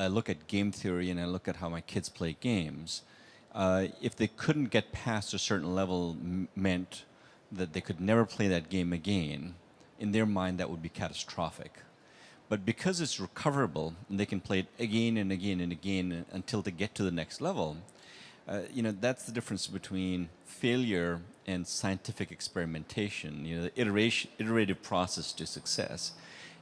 I look at game theory and I look at how my kids play games, if they couldn't get past a certain level meant that they could never play that game again, in their mind that would be catastrophic. But because it's recoverable and they can play it again and again and again until they get to the next level, that's the difference between failure and scientific experimentation, the iterative process to success.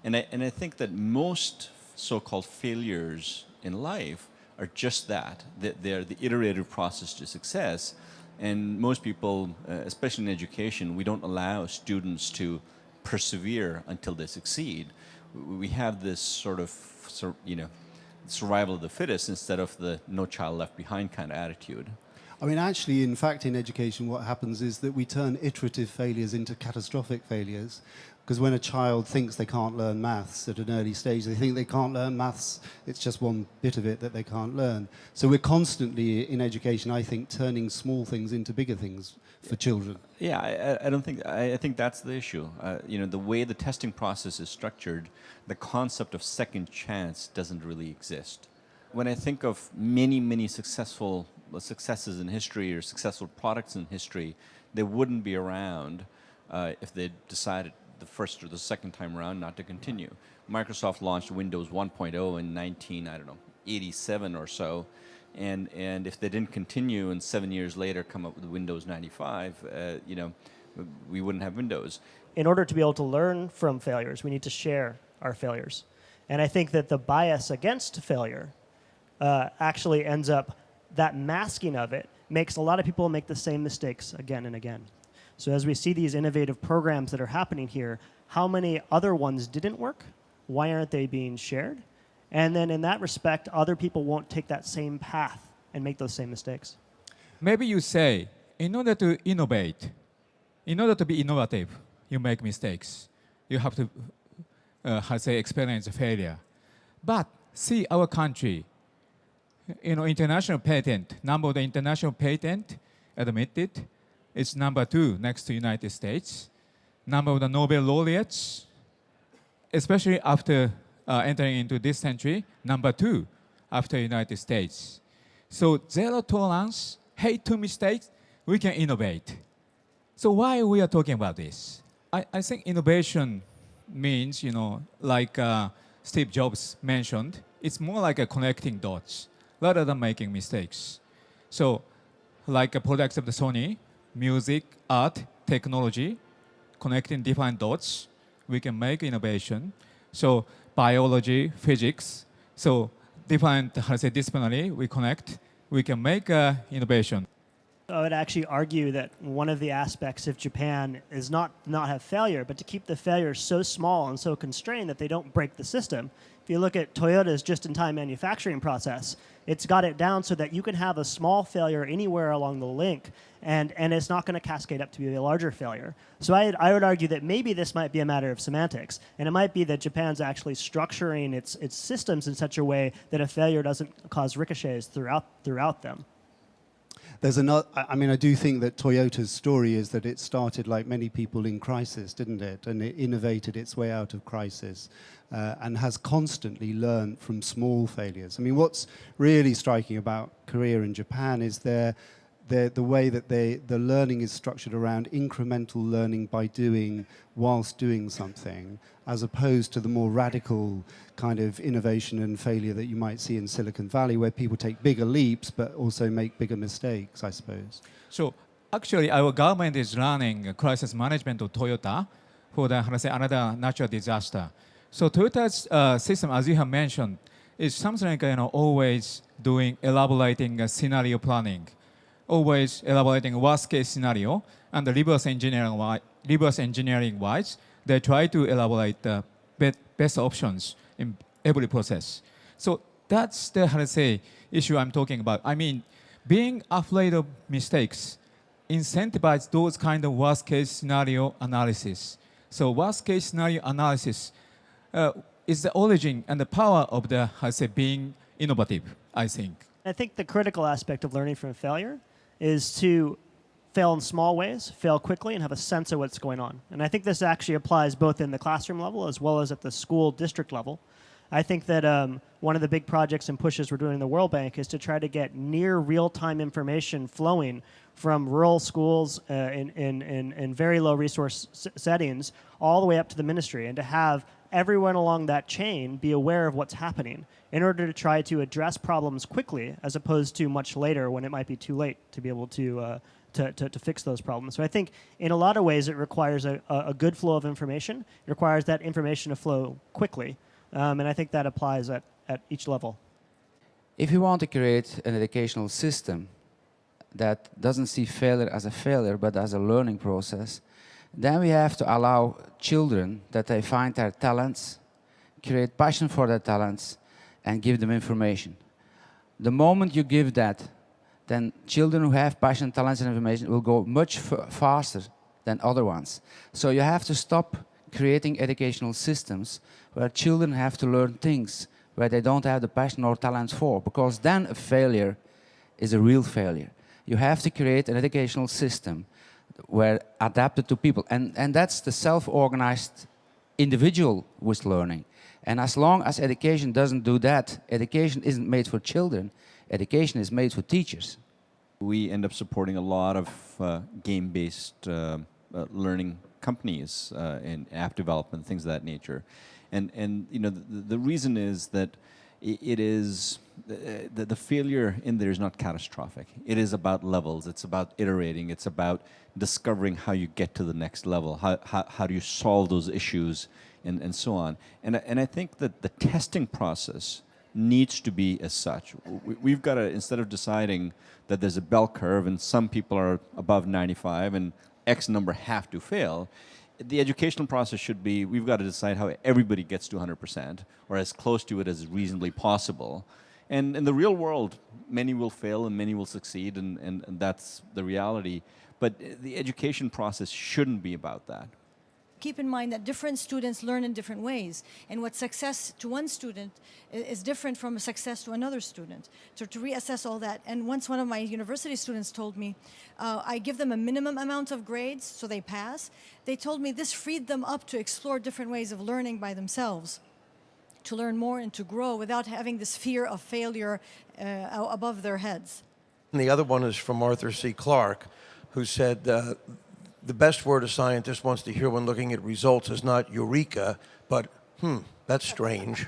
And I think that most so-called failures in life are just that they're the iterative process to success. And most people, especially in education, we don't allow students to persevere until they succeed. We have this sort of survival of the fittest instead of the no child left behind kind of attitude. I mean, actually, in fact, in education, what happens is that we turn iterative failures into catastrophic failures. Because when a child thinks they can't learn maths at an early stage, they think they can't learn maths. It's just one bit of it that they can't learn. So we're constantly, in education, I think, turning small things into bigger things for children. Yeah, I think that's the issue. The way the testing process is structured, the concept of second chance doesn't really exist. When I think of many successes in history or successful products in history, they wouldn't be around if they decided the first or the second time around not to continue. Microsoft launched Windows 1.0 in 1987 or so, and if they didn't continue and 7 years later come up with Windows 95, we wouldn't have Windows. In order to be able to learn from failures, we need to share our failures. And I think that the bias against failure actually ends up, that masking of it makes a lot of people make the same mistakes again and again. So as we see these innovative programs that are happening here, how many other ones didn't work? Why aren't they being shared? And then in that respect, other people won't take that same path and make those same mistakes. Maybe you say, in order to innovate, in order to be innovative, you make mistakes. You have to, experience failure. But see our country, international patent, number of the international patent admitted, it's number 2 next to United States. Number of the Nobel laureates, especially after entering into this century, number 2 after United States. So zero tolerance, hate to mistakes, we can innovate. So why we are talking about this? I think innovation means, like Steve Jobs mentioned, it's more like a connecting dots rather than making mistakes. So like a products of the Sony, music, art, technology, connecting different dots, we can make innovation. So biology, physics, so different disciplinary, we connect, we can make innovation. I would actually argue that one of the aspects of Japan is not have failure, but to keep the failure so small and so constrained that they don't break the system. If you look at Toyota's just-in-time manufacturing process, it's got it down so that you can have a small failure anywhere along the link, and it's not going to cascade up to be a larger failure. So I would argue that maybe this might be a matter of semantics, and it might be that Japan's actually structuring its systems in such a way that a failure doesn't cause ricochets throughout them. There's another. I mean, I do think that Toyota's story is that it started like many people in crisis, didn't it? And it innovated its way out of crisis and has constantly learned from small failures. I mean, what's really striking about Korea and Japan is the way that the learning is structured around incremental learning by doing whilst doing something, as opposed to the more radical kind of innovation and failure that you might see in Silicon Valley, where people take bigger leaps but also make bigger mistakes, I suppose. So actually, our government is running crisis management of Toyota for another natural disaster. So Toyota's system, as you have mentioned, is something like always elaborating scenario planning, always elaborating worst case scenario, and the reverse engineering wise, they try to elaborate the best options in every process. So that's the issue I'm talking about. I mean, being afraid of mistakes incentivize those kind of worst case scenario analysis. So worst case scenario analysis is the origin and the power of the being innovative, I think. I think the critical aspect of learning from failure is to fail in small ways, fail quickly, and have a sense of what's going on. And I think this actually applies both in the classroom level as well as at the school district level. I think that one of the big projects and pushes we're doing in the World Bank is to try to get near real-time information flowing from rural schools in very low resource settings all the way up to the ministry, and to have everyone along that chain be aware of what's happening in order to try to address problems quickly as opposed to much later when it might be too late to be able to fix those problems. So I think in a lot of ways it requires a good flow of information. It requires that information to flow quickly. And I think that applies at each level. If you want to create an educational system that doesn't see failure as a failure but as a learning process, then we have to allow children that they find their talents, create passion for their talents, and give them information. The moment you give that, then children who have passion, talents, and information will go much faster than other ones. So you have to stop creating educational systems where children have to learn things where they don't have the passion or talent for, because then a failure is a real failure. You have to create an educational system where adapted to people, and that's the self-organized individual with learning. And as long as education doesn't do that, education isn't made for children, education is made for teachers. We end up supporting a lot of game-based learning companies in app development, things of that nature. And you know, the reason is that it is, the failure in there is not catastrophic. It is about levels. It's about iterating. It's about discovering how you get to the next level. How do you solve those issues, and so on. And I think that the testing process needs to be as such. We've got to, instead of deciding that there's a bell curve and some people are above 95 and X number have to fail, the educational process should be, we've got to decide how everybody gets to 100% or as close to it as reasonably possible. And in the real world, many will fail and many will succeed, and that's the reality. But the education process shouldn't be about that. Keep in mind that different students learn in different ways, and what success to one student is different from a success to another student. So to reassess all that, and once one of my university students told me, I give them a minimum amount of grades so they pass. They told me this freed them up to explore different ways of learning by themselves, to learn more and to grow without having this fear of failure above their heads. And the other one is from Arthur C. Clarke, who said, the best word a scientist wants to hear when looking at results is not eureka, but, that's strange.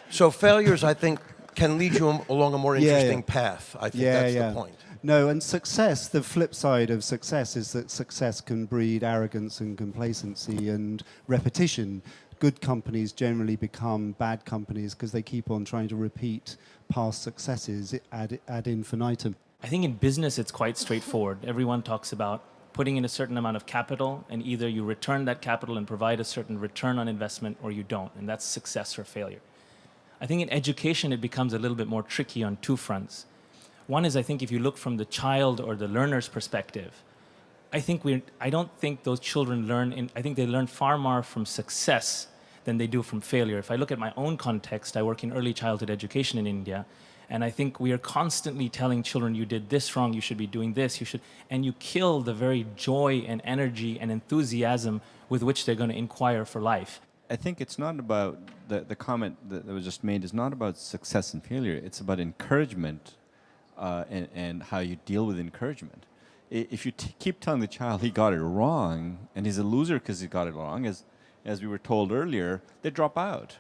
So failures, I think, can lead you along a more interesting path. I think that's the point. No, and success, the flip side of success is that success can breed arrogance and complacency and repetition. Good companies generally become bad companies because they keep on trying to repeat past successes ad infinitum. I think in business it's quite straightforward. Everyone talks about putting in a certain amount of capital, and either you return that capital and provide a certain return on investment, or you don't, and that's success or failure. I think in education it becomes a little bit more tricky on two fronts. One is, I think if you look from the child or the learner's perspective, I don't think those children learn, I think they learn far more from success than they do from failure. If I look at my own context, I work in early childhood education in India, and I think we are constantly telling children, you did this wrong, you should be doing this, you should, and you kill the very joy and energy and enthusiasm with which they're going to inquire for life. I think it's not about, the comment that was just made is not about success and failure. It's about encouragement and how you deal with encouragement. If you keep telling the child he got it wrong and he's a loser because he got it wrong, as we were told earlier, they drop out.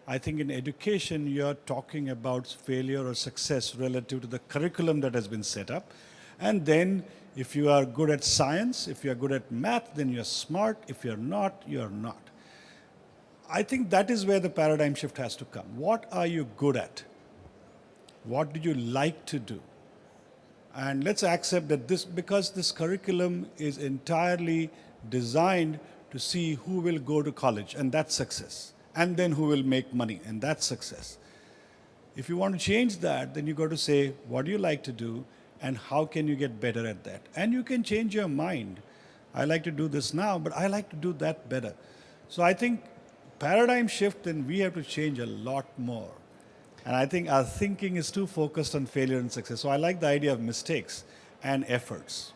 I think in education, you're talking about failure or success relative to the curriculum that has been set up. And then if you are good at science, if you're good at math, then you're smart. If you're not, you're not. I think that is where the paradigm shift has to come. What are you good at? What do you like to do? And let's accept that because this curriculum is entirely designed to see who will go to college, and that's success. And then who will make money, and that's success. If you want to change that, then you got to say, what do you like to do, and how can you get better at that? And you can change your mind. I like to do this now, but I like to do that better. So I think paradigm shift, then we have to change a lot more. And I think our thinking is too focused on failure and success. So I like the idea of mistakes and efforts.